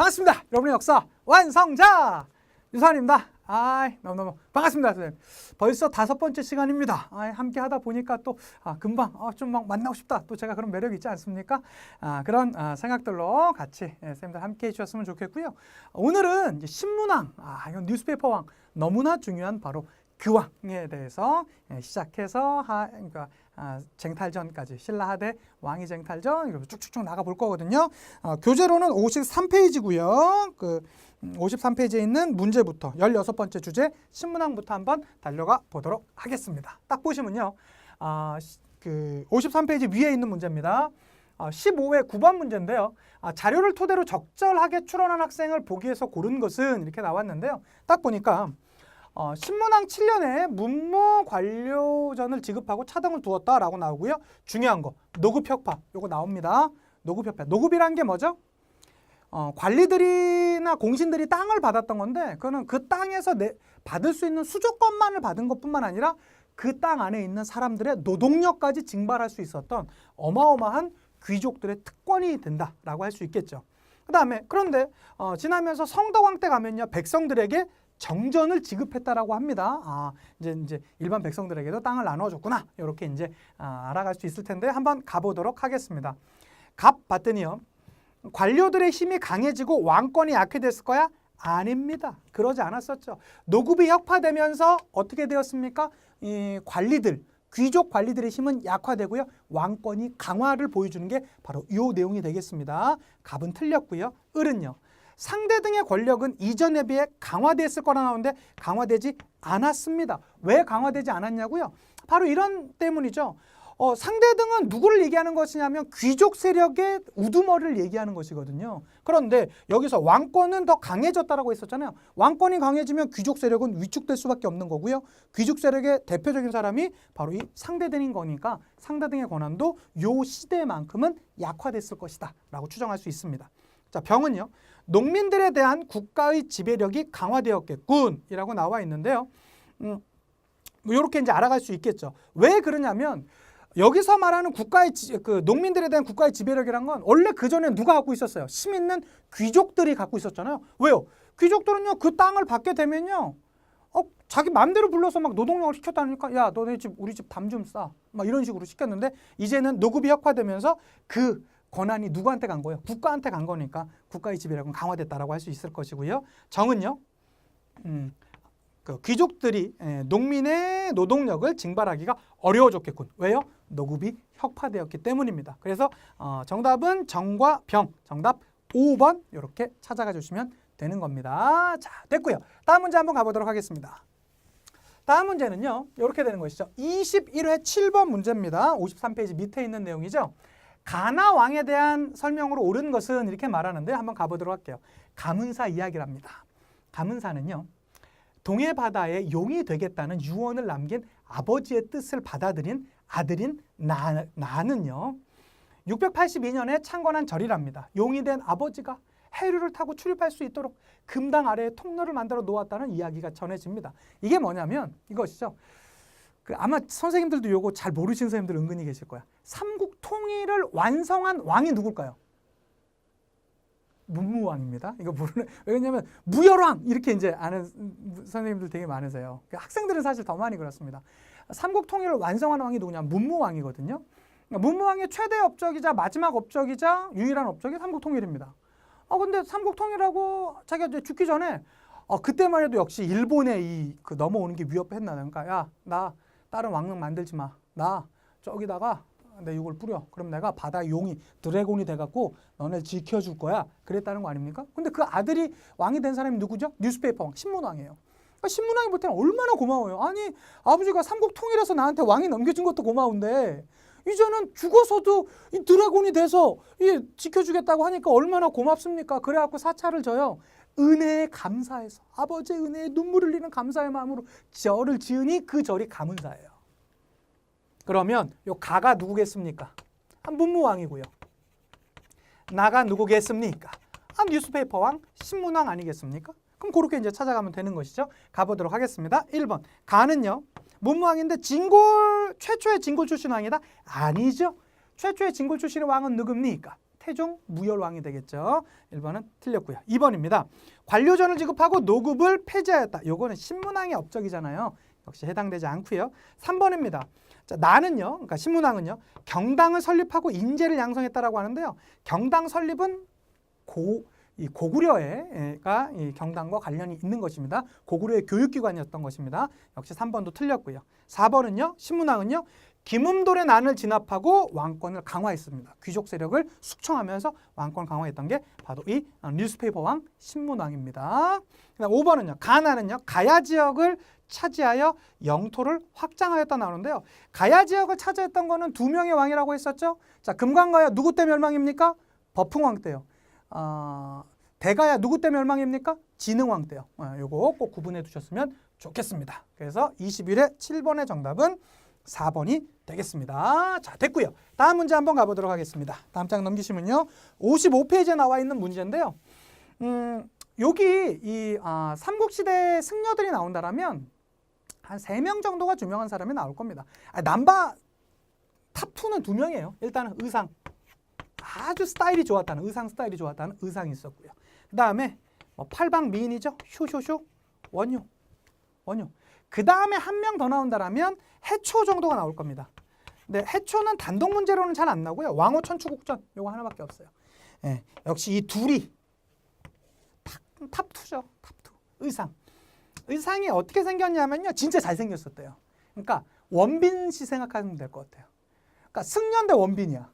반갑습니다. 여러분의 역사 완성자 유산입니다. 너무너무 반갑습니다, 선생님. 벌써 5번째 시간입니다. 함께 하다 보니까 또 금방 좀 막 만나고 싶다. 또 제가 그런 매력이 있지 않습니까? 그런 생각들로 같이 선생님들 함께 해주셨으면 좋겠고요. 오늘은 이제 신문왕, 이건 뉴스페이퍼 왕, 너무나 중요한 바로 그 왕에 대해서 시작해서 그러니까 쟁탈전까지, 신라하대 왕위 쟁탈전 이렇게 쭉쭉쭉 나가 볼 거거든요. 교재로는 53페이지고요. 그 53페이지에 있는 문제부터 16번째 주제 신문왕부터 한번 달려가 보도록 하겠습니다. 딱 보시면요. 그 53페이지 위에 있는 문제입니다. 15회 9번 문제인데요. 자료를 토대로 적절하게 추론한 학생을 보기에서 고른 것은 이렇게 나왔는데요. 딱 보니까 신문왕 7년에 문무 관료전을 지급하고 차등을 두었다라고 나오고요. 중요한 거 노급 혁파 요거 나옵니다. 노급 혁파. 노급이란 게 뭐죠? 관리들이나 공신들이 땅을 받았던 건데 그거는 그 땅에서 받을 수 있는 수조권만을 받은 것뿐만 아니라 그 땅 안에 있는 사람들의 노동력까지 징발할 수 있었던 어마어마한 귀족들의 특권이 된다라고 할 수 있겠죠. 그런데 지나면서 성덕왕 때 가면요. 백성들에게 정전을 지급했다라고 합니다. 이제 일반 백성들에게도 땅을 나눠줬구나. 이렇게 이제 알아갈 수 있을 텐데 한번 가보도록 하겠습니다. 갑 봤더니요. 관료들의 힘이 강해지고 왕권이 약해졌을 거야? 아닙니다. 그러지 않았었죠. 노급이 혁파되면서 어떻게 되었습니까? 이 관리들, 귀족 관리들의 힘은 약화되고요. 왕권이 강화를 보여주는 게 바로 이 내용이 되겠습니다. 갑은 틀렸고요. 을은요. 상대 등의 권력은 이전에 비해 강화됐을 거라 나오는데 강화되지 않았습니다. 왜 강화되지 않았냐고요? 바로 이런 때문이죠. 상대 등은 누구를 얘기하는 것이냐면 귀족 세력의 우두머리를 얘기하는 것이거든요. 그런데 여기서 왕권은 더 강해졌다라고 했었잖아요. 왕권이 강해지면 귀족 세력은 위축될 수밖에 없는 거고요. 귀족 세력의 대표적인 사람이 바로 이 상대 등인 거니까 상대 등의 권한도 요 시대만큼은 약화됐을 것이다 라고 추정할 수 있습니다. 자, 병은요. 농민들에 대한 국가의 지배력이 강화되었겠군 이라고 나와 있는데요. 이렇게 이제 알아갈 수 있겠죠. 왜 그러냐면 여기서 말하는 농민들에 대한 국가의 지배력이란 건 원래 그전에 누가 갖고 있었어요? 힘 있는 귀족들이 갖고 있었잖아요. 왜요? 귀족들은요 그 땅을 받게 되면요 자기 마음대로 불러서 막 노동력을 시켰다니까 야 너네 집 우리 집 담 좀 싸 막 이런 식으로 시켰는데 이제는 노급이 혁화되면서 그 권한이 누구한테 간 거예요? 국가한테 간 거니까 국가의 지배력은 강화됐다라고 할 수 있을 것이고요. 정은요. 그 귀족들이 농민의 노동력을 징발하기가 어려워졌겠군. 왜요? 노급이 혁파되었기 때문입니다. 그래서 정답은 정과 병, 정답 5번 이렇게 찾아가 주시면 되는 겁니다. 자, 됐고요. 다음 문제 한번 가보도록 하겠습니다. 다음 문제는요. 이렇게 되는 것이죠. 21회 7번 문제입니다. 53페이지 밑에 있는 내용이죠. 가나 왕에 대한 설명으로 옳은 것은 이렇게 말하는데 한번 가보도록 할게요. 가문사 이야기랍니다. 가문사는요. 동해 바다에 용이 되겠다는 유언을 남긴 아버지의 뜻을 받아들인 아들인 나는요. 682년에 창건한 절이랍니다. 용이 된 아버지가 해류를 타고 출입할 수 있도록 금당 아래에 통로를 만들어 놓았다는 이야기가 전해집니다. 이게 뭐냐면 이것이죠. 아마 선생님들도 이거 잘 모르시는 선생님들 은근히 계실 거야. 삼국 통일을 완성한 왕이 누굴까요? 문무왕입니다. 이거 모르는 왜냐면 무열왕 이렇게 이제 아는 선생님들 되게 많으세요. 학생들은 사실 더 많이 그렇습니다. 삼국 통일을 완성한 왕이 누구냐? 문무왕이거든요. 문무왕의 최대 업적이자 마지막 업적이자 유일한 업적이 삼국 통일입니다. 근데 삼국 통일하고 자기가 이제 죽기 전에 그때만 해도 역시 일본의 그 넘어오는 게 위협했나? 그러니까 야, 나 다른 왕릉 만들지 마. 나 저기다가 내 육을 뿌려. 그럼 내가 바다 용이 드래곤이 돼갖고 너네 지켜줄 거야. 그랬다는 거 아닙니까? 근데 그 아들이 왕이 된 사람이 누구죠? 뉴스페이퍼 왕, 신문왕이에요. 그러니까 신문왕이 볼 때는 얼마나 고마워요. 아니 아버지가 삼국 통일해서 나한테 왕이 넘겨준 것도 고마운데 이제는 죽어서도 이 드래곤이 돼서 지켜주겠다고 하니까 얼마나 고맙습니까? 그래갖고 사찰을 져요. 은혜에 감사해서 아버지의 은혜에 눈물을 흘리는 감사의 마음으로 절을 지으니 그 절이 가문사예요. 그러면 요 가가 누구겠습니까? 문무왕이고요. 나가 누구겠습니까? 뉴스페이퍼 왕, 신문왕 아니겠습니까? 그럼 그렇게 이제 찾아가면 되는 것이죠. 가보도록 하겠습니다. 1번 가는요. 문무왕인데 최초의 진골 출신 왕이다? 아니죠. 최초의 진골 출신의 왕은 누굽니까? 태종 무열왕이 되겠죠. 1번은 틀렸고요. 2번입니다. 관료전을 지급하고 노급을 폐지하였다. 요거는 신문왕의 업적이잖아요. 역시 해당되지 않고요. 3번입니다. 자, 나는요, 그러니까 신문왕은요, 경당을 설립하고 인재를 양성했다라고 하는데요. 경당 설립은 이 고구려가 이 경당과 관련이 있는 것입니다. 고구려의 교육기관이었던 것입니다. 역시 3번도 틀렸고요. 4번은요, 신문왕은요, 김음돌의 난을 진압하고 왕권을 강화했습니다. 귀족 세력을 숙청하면서 왕권을 강화했던 게 바로 이 뉴스페이퍼 왕 신문왕입니다. 그다음 5번은요, 가나는요, 가야 지역을 차지하여 영토를 확장하였다 나오는데요. 가야 지역을 차지했던 거는 2명의 왕이라고 했었죠. 자, 금강가야 누구 때 멸망입니까? 버풍왕 때요. 대가야 누구 때 멸망입니까? 진흥왕 때요. 요거 꼭 구분해 두셨으면 좋겠습니다. 그래서 21회 7번의 정답은 4번이 되겠습니다. 자, 됐고요. 다음 문제 한번 가보도록 하겠습니다. 다음 장 넘기시면요. 55페이지에 나와 있는 문제인데요. 여기 이 삼국시대 승려들이 나온다라면 한 3명 정도가 유명한 사람이 나올 겁니다. 남바 탑2는 2명이에요. 일단은 의상. 아주 스타일이 좋았다는, 의상 스타일이 좋았다는 의상이 있었고요. 그 다음에 팔방 미인이죠. 쇼쇼쇼 원효. 그 다음에 한 명 더 나온다라면 해초 정도가 나올 겁니다. 근데 해초는 단독 문제로는 잘 안 나오고요. 왕호 천추국전 요거 하나밖에 없어요. 예, 역시 이 둘이 탑2죠. 탑2. 의상이 어떻게 생겼냐면요. 진짜 잘생겼었대요. 그러니까 원빈 씨 생각하면 될 것 같아요. 그러니까 승려 대 원빈이야.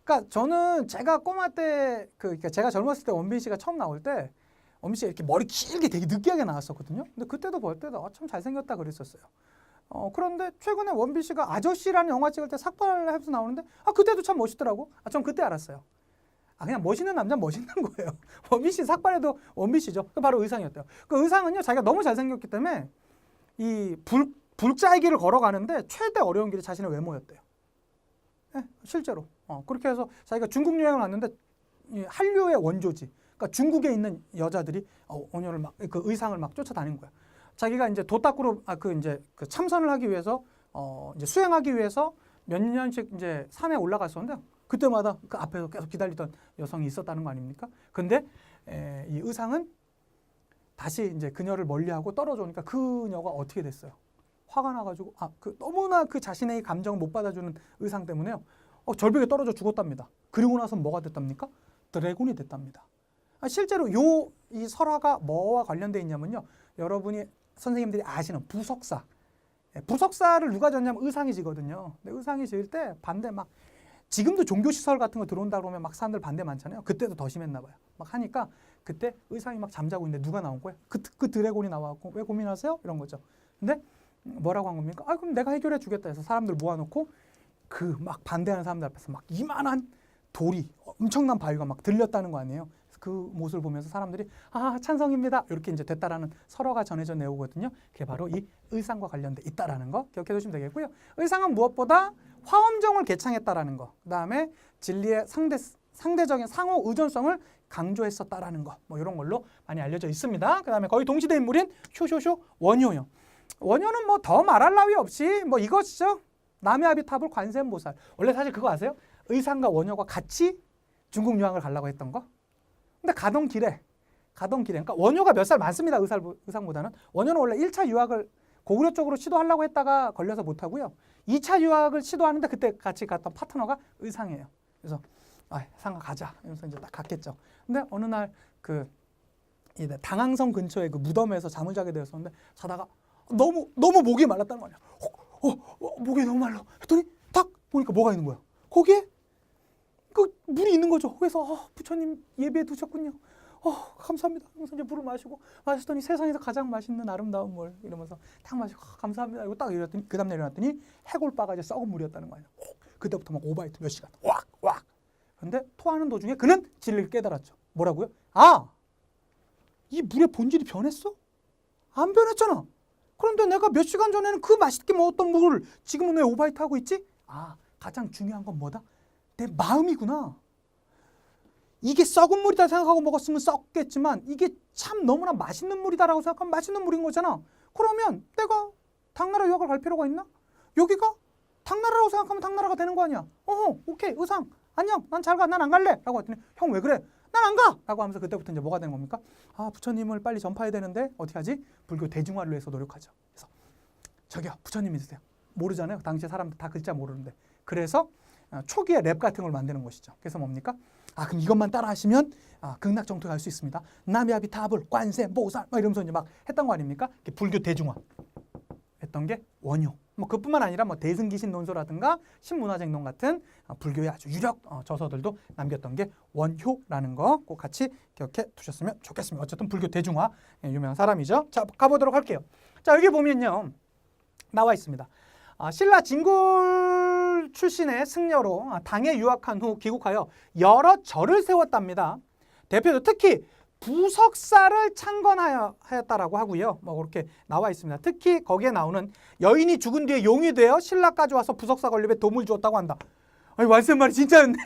그러니까 저는 제가 꼬마 때 그러니까 제가 젊었을 때 원빈 씨가 처음 나올 때 원빈 씨가 이렇게 머리 길게 되게 느끼하게 나왔었거든요. 근데 그때도 볼 때도 참 잘생겼다 그랬었어요. 그런데 최근에 원빈 씨가 아저씨라는 영화 찍을 때 삭발을 해서 나오는데 그때도 참 멋있더라고. 전 그때 알았어요. 그냥 멋있는 남자는 멋있는 거예요. 원빈 씨 삭발해도 원빈 씨죠. 그 바로 의상이었대요. 그 의상은요, 자기가 너무 잘생겼기 때문에 이 불짤길을 걸어가는데 최대 어려운 길이 자신의 외모였대요. 네, 실제로. 그렇게 해서 자기가 중국 여행을 왔는데 이 한류의 원조지. 그러니까 중국에 있는 여자들이 원효를 막 그 의상을 막 쫓아다닌 거야. 자기가 이제 도닦으로 그 참선을 하기 위해서 이제 수행하기 위해서 몇 년씩 이제 산에 올라갔었는데 그때마다 그 앞에서 계속 기다리던 여성이 있었다는 거 아닙니까? 근데 이 의상은 다시 이제 그녀를 멀리하고 떨어져 오니까 그녀가 어떻게 됐어요? 화가 나가지고 너무나 그 자신의 감정을 못 받아주는 의상 때문에요. 절벽에 떨어져 죽었답니다. 그리고 나서 뭐가 됐답니까? 드래곤이 됐답니다. 실제로 이 설화가 뭐와 관련되어 있냐면요. 여러분이 선생님들이 아시는 부석사. 부석사를 누가 졌냐면 의상이 지거든요. 근데 의상이 지을 때 반대 막 지금도 종교시설 같은 거 들어온다 그러면 막 사람들 반대 많잖아요. 그때도 더 심했나 봐요. 막 하니까 그때 의상이 막 잠자고 있는데 누가 나온 거예요? 그 드래곤이 나와갖고 왜 고민하세요? 이런 거죠. 근데 뭐라고 한 겁니까? 그럼 내가 해결해 주겠다 해서 사람들 모아놓고 그 막 반대하는 사람들 앞에서 막 이만한 돌이 엄청난 바위가 막 들렸다는 거 아니에요. 그 모습을 보면서 사람들이 찬성입니다. 이렇게 이제 됐다라는 설화가 전해져 내오거든요. 그게 바로 이 의상과 관련돼 있다라는 거 기억해 두시면 되겠고요. 의상은 무엇보다 화엄정을 개창했다라는 거. 그다음에 진리의 상대적인 상호 의존성을 강조했었다라는 거. 이런 걸로 많이 알려져 있습니다. 그다음에 거의 동시대 인물인 쇼쇼쇼 원효요. 원효는 더 말할 나위 없이 이것이죠. 남해아비탑을 관세음보살. 원래 사실 그거 아세요? 의상과 원효가 같이 중국 유학을 가려고 했던 거. 근데 가던 길에 그러니까 원효가 몇 살 많습니다. 의상보다는. 원효는 원래 1차 유학을 고구려 쪽으로 시도하려고 했다가 걸려서 못하고요. 2차 유학을 시도하는데 그때 같이 갔던 파트너가 의상이에요. 그래서 상가 가자. 이러면서 이제 딱 갔겠죠. 근데 어느 날 당항성 근처에 그 무덤에서 잠을 자게 되었었는데 자다가 너무 목이 말랐다는 거 아니야. 목이 너무 말라. 했더니 딱 보니까 뭐가 있는 거야. 거기에 그 물이 있는 거죠. 그래서 부처님 예비해 두셨군요. 감사합니다. 그래서 이제 물을 마시더니 세상에서 가장 맛있는 아름다운 물 이러면서 딱 마시고 감사합니다. 이거 딱 이랬더니 그 다음날 일어났더니 해골 바가지 썩은 물이었다는 거예요. 그때부터 막 오바이트 몇 시간 왁. 그런데 토하는 도중에 그는 진리를 깨달았죠. 뭐라고요? 이 물의 본질이 변했어? 안 변했잖아. 그런데 내가 몇 시간 전에는 그 맛있게 먹었던 물을 지금은 왜 오바이트 하고 있지? 가장 중요한 건 뭐다? 내 마음이구나. 이게 썩은 물이다 생각하고 먹었으면 썩겠지만 이게 참 너무나 맛있는 물이다라고 생각하면 맛있는 물인 거잖아. 그러면 내가 당나라 유학을 갈 필요가 있나? 여기가 당나라라고 생각하면 당나라가 되는 거 아니야. 오케이 의상 안녕, 난 잘 가, 난 안 갈래 라고 했더니 형 왜 그래? 난 안 가! 라고 하면서 그때부터 이제 뭐가 되는 겁니까? 아, 부처님을 빨리 전파해야 되는데 어떻게 하지? 불교 대중화를 위해서 노력하죠. 그래서 저기요, 부처님 믿으세요. 모르잖아요. 당시 사람들 다 글자 모르는데. 그래서 초기에 랩 같은 걸 만드는 것이죠. 그래서 뭡니까? 아, 그럼 이것만 따라 하시면 극락정토에 갈 수 있습니다. 나미아비타불, 관세, 보살 막 이러면서 이제 막 했던 거 아닙니까? 불교 대중화 했던 게 원효. 뭐 그뿐만 아니라 뭐 대승기신 논소라든가 신문화쟁론 같은 불교의 아주 유력 저서들도 남겼던 게 원효라는 거 꼭 같이 기억해 두셨으면 좋겠습니다. 어쨌든 불교 대중화 유명한 사람이죠. 자, 가보도록 할게요. 자, 여기 보면요 나와 있습니다. 신라 진골 출신의 승려로 당에 유학한 후 귀국하여 여러 절을 세웠답니다. 대표도 특히 부석사를 창건하였다라고 하고요. 뭐 그렇게 나와 있습니다. 특히 거기에 나오는 여인이 죽은 뒤에 용이 되어 신라까지 와서 부석사 건립에 도움을 주었다고 한다. 아니 말씀말이 진짜였네.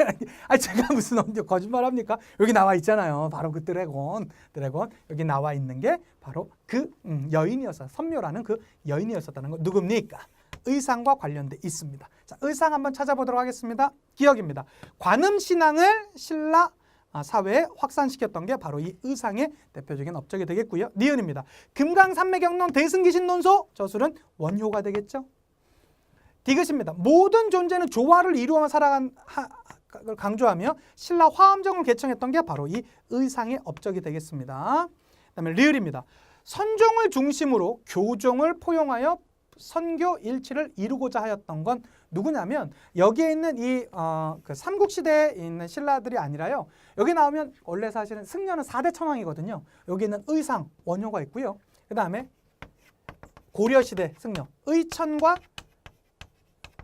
아니 제가 무슨 언제 거짓말합니까? 여기 나와 있잖아요. 바로 그 드래곤 여기 나와 있는 게 바로 그 여인이었어. 선묘라는 그 여인이었었다는 거 누굽니까? 의상과 관련돼 있습니다. 자, 의상 한번 찾아보도록 하겠습니다. 기억입니다. 관음신앙을 신라 사회에 확산시켰던 게 바로 이 의상의 대표적인 업적이 되겠고요. 니은입니다. 금강산매경론 대승기신논소 저술은 원효가 되겠죠. 디귿입니다. 모든 존재는 조화를 이루어 살아간 걸 강조하며 신라 화엄정을 개청했던 게 바로 이 의상의 업적이 되겠습니다. 그다음에 리을입니다. 선종을 중심으로 교종을 포용하여 선교 일치를 이루고자 하였던 건 누구냐면 여기에 있는 이 그 삼국시대에 있는 신라들이 아니라요. 여기 나오면 원래 사실은 승려는 4대 천왕이거든요. 여기 있는 의상, 원효가 있고요. 그 다음에 고려시대 승려, 의천과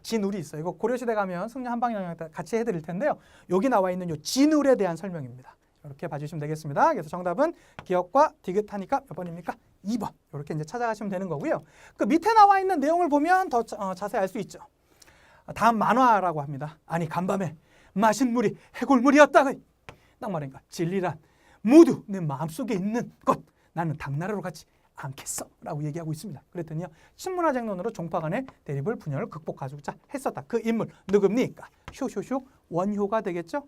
진울이 있어요. 이거 고려시대 가면 승려 한방영역 같이 해드릴 텐데요. 여기 나와 있는 이 진울에 대한 설명입니다. 이렇게 봐주시면 되겠습니다. 그래서 정답은 기억과 디귿하니까 몇 번입니까? 2번. 이렇게 이제 찾아가시면 되는 거고요. 그 밑에 나와 있는 내용을 보면 더 자세히 알 수 있죠. 다음 만화라고 합니다. 아니 간밤에 마신 물이 해골물이었다. 딱 말인가 진리란 모두 내 마음속에 있는 것. 나는 당나라로 가지 않겠어 라고 얘기하고 있습니다. 그랬더니요. 신문화쟁론으로 종파 간의 대립을 분열을 극복하고자 했었다. 그 인물 누굽니까? 쇼쇼쇼 원효가 되겠죠.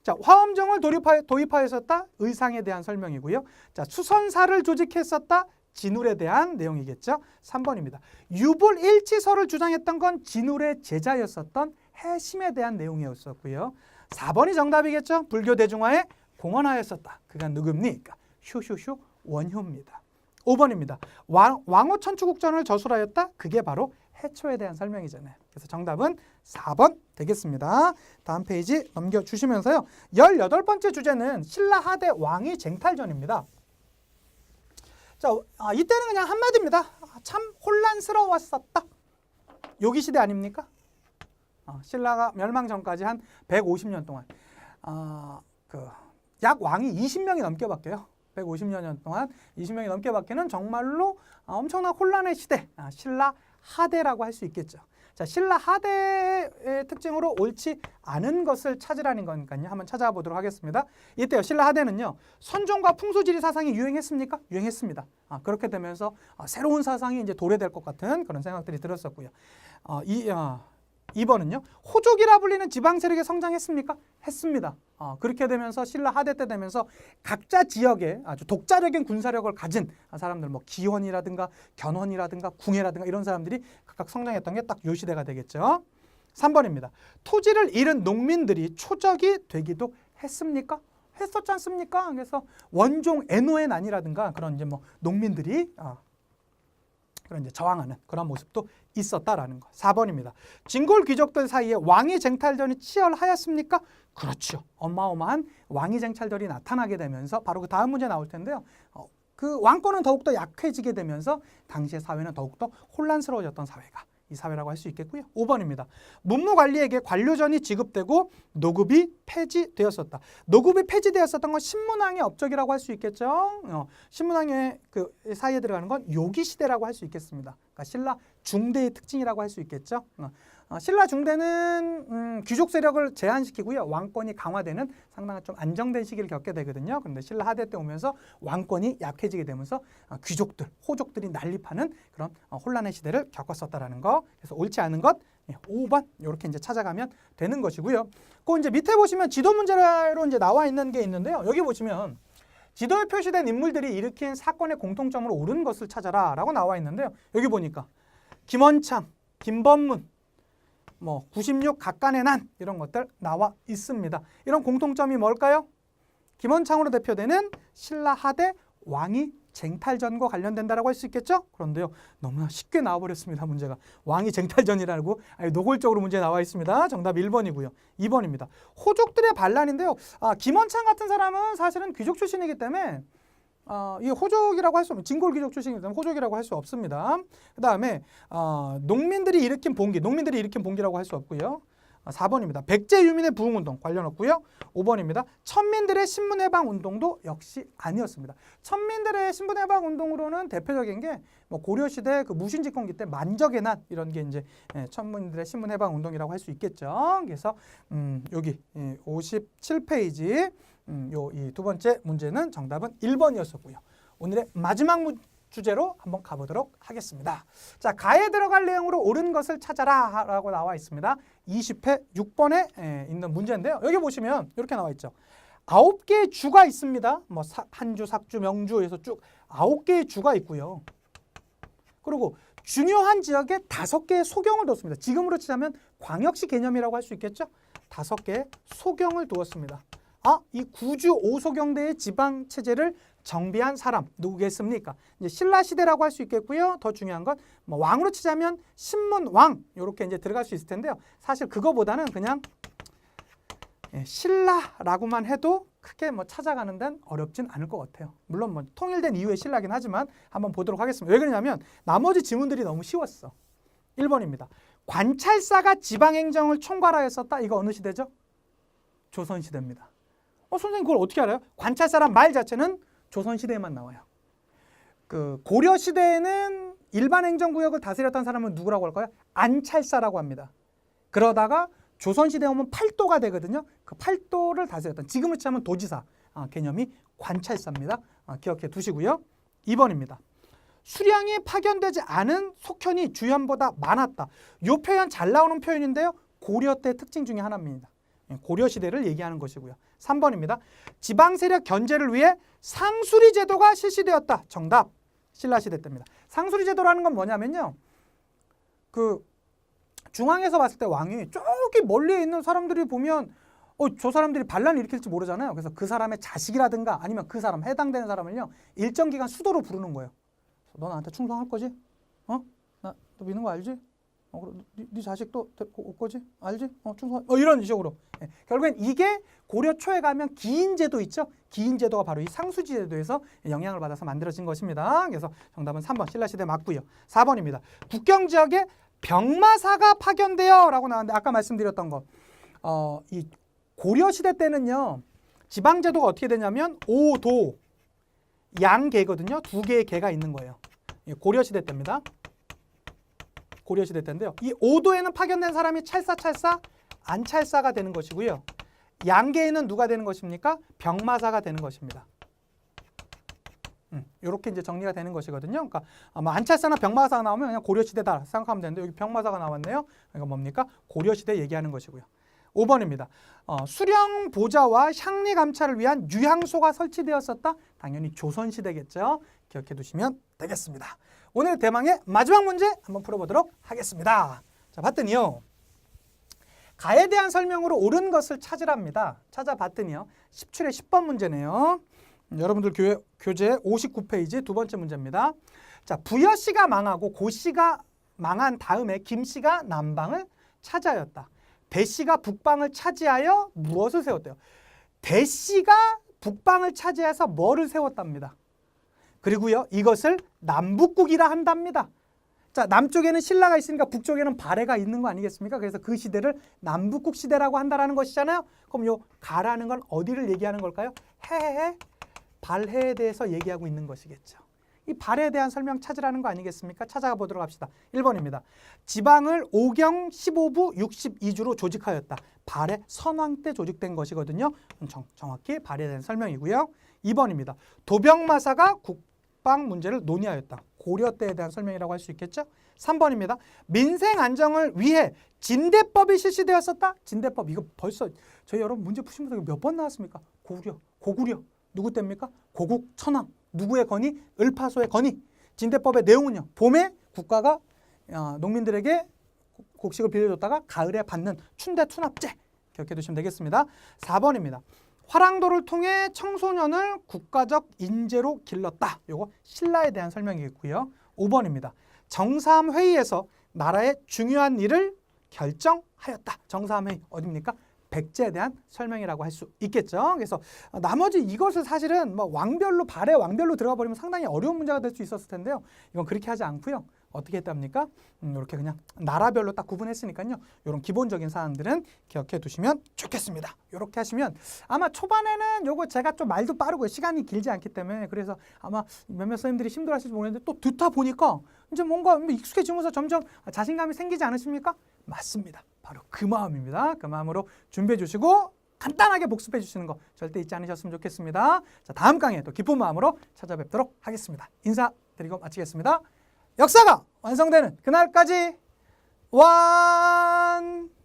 자, 화엄정을 도입하였었다. 의상에 대한 설명이고요. 자, 수선사를 조직했었다. 진울에 대한 내용이겠죠. 3번입니다. 유불일치설을 주장했던 건 진울의 제자였었던 해심에 대한 내용이었었고요. 4번이 정답이겠죠. 불교 대중화에 공헌하였었다. 그가 누굽니까? 쇼쇼쇼 원효입니다. 5번입니다. 왕후 천추국전을 저술하였다. 그게 바로 해초에 대한 설명이잖아요. 그래서 정답은 4번 되겠습니다. 다음 페이지 넘겨주시면서요. 18번째 주제는 신라 하대 왕위 쟁탈전입니다. 자, 이때는 그냥 한마디입니다. 참 혼란스러웠었다. 요기시대 아닙니까? 신라가 멸망 전까지 한 150년 동안 약 왕이 20명이 넘게 바뀌어요. 150년 동안 20명이 넘게 바뀌는 정말로 엄청난 혼란의 시대, 신라 하대라고 할 수 있겠죠. 자, 신라 하대의 특징으로 옳지 않은 것을 찾으라는 거니까요. 한번 찾아보도록 하겠습니다. 이때요. 신라 하대는요. 선종과 풍수지리 사상이 유행했습니까? 유행했습니다. 그렇게 되면서 새로운 사상이 이제 도래될 것 같은 그런 생각들이 들었었고요. 2번은요. 호족이라 불리는 지방 세력이 성장했습니까? 했습니다. 그렇게 되면서 신라 하대 때 되면서 각자 지역에 아주 독자적인 군사력을 가진 사람들, 뭐 기원이라든가 견훤이라든가 궁예라든가 이런 사람들이 각각 성장했던 게 딱 요 시대가 되겠죠. 3번입니다. 토지를 잃은 농민들이 초적이 되기도 했습니까? 했었지 않습니까? 그래서 원종 애노의 난이라든가 그런 이제 뭐 농민들이 그런 이제 저항하는 그런 모습도 있었다라는 거. 4번입니다. 진골 귀족들 사이에 왕위 쟁탈전이 치열하였습니까? 그렇죠. 어마어마한 왕위 쟁탈전이 나타나게 되면서 바로 그 다음 문제 나올 텐데요. 그 왕권은 더욱더 약해지게 되면서 당시의 사회는 더욱더 혼란스러워졌던 사회가 이 사회라고 할 수 있겠고요. 5번입니다. 문무관리에게 관료전이 지급되고 노급이 폐지되었었다. 노급이 폐지되었었던 건 신문왕의 업적이라고 할 수 있겠죠. 신문왕의 그 사이에 들어가는 건 요기시대라고 할 수 있겠습니다. 그러니까 신라 중대의 특징이라고 할 수 있겠죠. 신라 중대는 귀족 세력을 제한시키고요. 왕권이 강화되는 상당히 좀 안정된 시기를 겪게 되거든요. 그런데 신라 하대 때 오면서 왕권이 약해지게 되면서 귀족들, 호족들이 난립하는 그런 혼란의 시대를 겪었었다라는 거. 그래서 옳지 않은 것 5번 이렇게 이제 찾아가면 되는 것이고요. 그 이제 밑에 보시면 지도 문제로 이제 나와 있는 게 있는데요. 여기 보시면 지도에 표시된 인물들이 일으킨 사건의 공통점으로 옳은 것을 찾아라라고 나와 있는데요. 여기 보니까 김원창, 김범문, 96 각간의 난 이런 것들 나와 있습니다. 이런 공통점이 뭘까요? 김원창으로 대표되는 신라 하대 왕위 쟁탈전과 관련된다라고 할 수 있겠죠? 그런데요, 너무나 쉽게 나와버렸습니다. 문제가 왕위 쟁탈전이라고 노골적으로 문제 나와 있습니다. 정답 1번이고요. 2번입니다. 호족들의 반란인데요. 김원창 같은 사람은 사실은 귀족 출신이기 때문에 이 호족이라고 할 수 없는 진골 귀족 출신이기 때문에 호족이라고 할 수 없습니다. 그 다음에 농민들이 일으킨 봉기라고 할 수 없고요. 4번입니다. 백제 유민의 부흥운동 관련 없고요. 5번입니다. 천민들의 신문해방운동도 역시 아니었습니다. 천민들의 신문해방운동으로는 대표적인 게 고려시대 그 무신집권기 때 만적의 난 이런 게 이제 천민들의 신문해방운동이라고 할 수 있겠죠. 그래서 여기 57페이지 요 이 두 번째 문제는 정답은 1번이었었고요. 오늘의 마지막 주제로 한번 가보도록 하겠습니다. 자, 가에 들어갈 내용으로 옳은 것을 찾아라 라고 나와 있습니다. 20회 6번에 있는 문제인데요. 여기 보시면 이렇게 나와 있죠. 9개의 주가 있습니다. 한주, 삭주, 명주에서 쭉 9개의 주가 있고요. 그리고 중요한 지역에 5개의 소경을 뒀습니다. 지금으로 치자면 광역시 개념이라고 할 수 있겠죠. 5개의 소경을 두었습니다. 이 구주 5소경대의 지방 체제를 정비한 사람 누구겠습니까? 이제 신라 시대라고 할 수 있겠고요. 더 중요한 건 왕으로 치자면 신문왕 이렇게 이제 들어갈 수 있을 텐데요. 사실 그거보다는 그냥 신라라고만 해도 크게 찾아가는 데는 어렵진 않을 것 같아요. 물론 통일된 이후에 신라긴 하지만 한번 보도록 하겠습니다. 왜 그러냐면 나머지 지문들이 너무 쉬웠어. 1번입니다. 관찰사가 지방행정을 총괄하였었다. 이거 어느 시대죠? 조선시대입니다. 선생님 그걸 어떻게 알아요? 관찰사란 말 자체는 조선시대에만 나와요. 그 고려시대에는 일반 행정구역을 다스렸던 사람은 누구라고 할까요? 안찰사라고 합니다. 그러다가 조선시대에 오면 팔도가 되거든요. 그 팔도를 다스렸던, 지금으로 치면 도지사 개념이 관찰사입니다. 기억해 두시고요. 2번입니다. 수량이 파견되지 않은 속현이 주현보다 많았다. 이 표현 잘 나오는 표현인데요. 고려 때 특징 중에 하나입니다. 고려 시대를 얘기하는 것이고요. 3번입니다. 지방 세력 견제를 위해 상수리 제도가 실시되었다. 정답. 신라 시대 때입니다. 상수리 제도라는 건 뭐냐면요. 그 중앙에서 봤을 때 왕이 저기 멀리에 있는 사람들이 보면 저 사람들이 반란을 일으킬지 모르잖아요. 그래서 그 사람의 자식이라든가 아니면 그 사람 해당되는 사람을요. 일정 기간 수도로 부르는 거예요. 너 나한테 충성할 거지? 나 너 믿는 거 알지? 네 자식도 올 거지? 알지? 충성. 이런 식으로. 결국엔 이게 고려 초에 가면 기인제도 있죠? 기인제도가 바로 이 상수지제도에서 영향을 받아서 만들어진 것입니다. 그래서 정답은 3번 신라시대 맞고요. 4번입니다. 국경지역에 병마사가 파견되어 라고 나왔는데 아까 말씀드렸던 거. 이 고려시대 때는요. 지방제도가 어떻게 되냐면 오도 양계거든요. 2개의 계가 있는 거예요. 고려시대 때입니다. 고려시대 때인데요. 이 오도에는 파견된 사람이 찰사 안찰사가 되는 것이고요. 양계에는 누가 되는 것입니까? 병마사가 되는 것입니다. 이렇게 이제 정리가 되는 것이거든요. 그러니까 안찰사나 병마사가 나오면 그냥 고려시대다 생각하면 되는데 여기 병마사가 나왔네요. 그러니까 뭡니까? 고려시대 얘기하는 것이고요. 5번입니다. 수령 보좌와 향리 감찰을 위한 유향소가 설치되었었다. 당연히 조선시대겠죠. 기억해 두시면 되겠습니다. 오늘 대망의 마지막 문제 한번 풀어보도록 하겠습니다. 자, 봤더니요. 가에 대한 설명으로 옳은 것을 찾으랍니다. 찾아봤더니요. 17회 10번 문제네요. 여러분들 교재 59페이지 두 번째 문제입니다. 자, 부여씨가 망하고 고씨가 망한 다음에 김씨가 남방을 차지하였다. 대씨가 북방을 차지하여 무엇을 세웠대요? 대씨가 북방을 차지해서 뭐를 세웠답니다. 그리고요, 이것을 남북국이라 한답니다. 자, 남쪽에는 신라가 있으니까 북쪽에는 발해가 있는 거 아니겠습니까? 그래서 그 시대를 남북국 시대라고 한다라는 것이잖아요. 그럼 요 가라는 건 어디를 얘기하는 걸까요? 해해, 발해에 대해서 얘기하고 있는 것이겠죠. 이 발해에 대한 설명 찾으라는 거 아니겠습니까? 찾아가 보도록 합시다. 1번입니다. 지방을 5경 15부 62주로 조직하였다. 발해 선왕 때 조직된 것이거든요. 정확히 발해에 대한 설명이고요. 2번입니다. 도병마사가 국방 문제를 논의하였다. 고려 때에 대한 설명이라고 할 수 있겠죠. 3번입니다. 민생 안정을 위해 진대법이 실시되었었다. 진대법 이거 벌써 저희 여러분 문제 푸시면서 몇 번 나왔습니까? 고구려 누구 때입니까? 고국 천황 누구의 건의? 을파소의 건의. 진대법의 내용은요. 봄에 국가가 농민들에게 곡식을 빌려줬다가 가을에 받는 춘대투납제 기억해 두시면 되겠습니다. 4번입니다. 화랑도를 통해 청소년을 국가적 인재로 길렀다. 요거 신라에 대한 설명이겠고요. 5번입니다. 정삼회의에서 나라의 중요한 일을 결정하였다. 정삼회의 어디입니까? 백제에 대한 설명이라고 할 수 있겠죠. 그래서 나머지 이것을 사실은 뭐 왕별로 발해 왕별로 들어가 버리면 상당히 어려운 문제가 될 수 있었을 텐데요. 이건 그렇게 하지 않고요. 어떻게 했답니까? 이렇게 그냥 나라별로 딱 구분했으니까요. 이런 기본적인 사항들은 기억해 두시면 좋겠습니다. 이렇게 하시면 아마 초반에는 요거 제가 좀 말도 빠르고 시간이 길지 않기 때문에 그래서 아마 몇몇 선생님들이 힘들어하실지 모르겠는데 또 듣다 보니까 이제 뭔가 익숙해지면서 점점 자신감이 생기지 않으십니까? 맞습니다. 바로 그 마음입니다. 그 마음으로 준비해 주시고 간단하게 복습해 주시는 거 절대 잊지 않으셨으면 좋겠습니다. 자, 다음 강의에 또 기쁜 마음으로 찾아뵙도록 하겠습니다. 인사드리고 마치겠습니다. 역사가 완성되는 그날까지 완!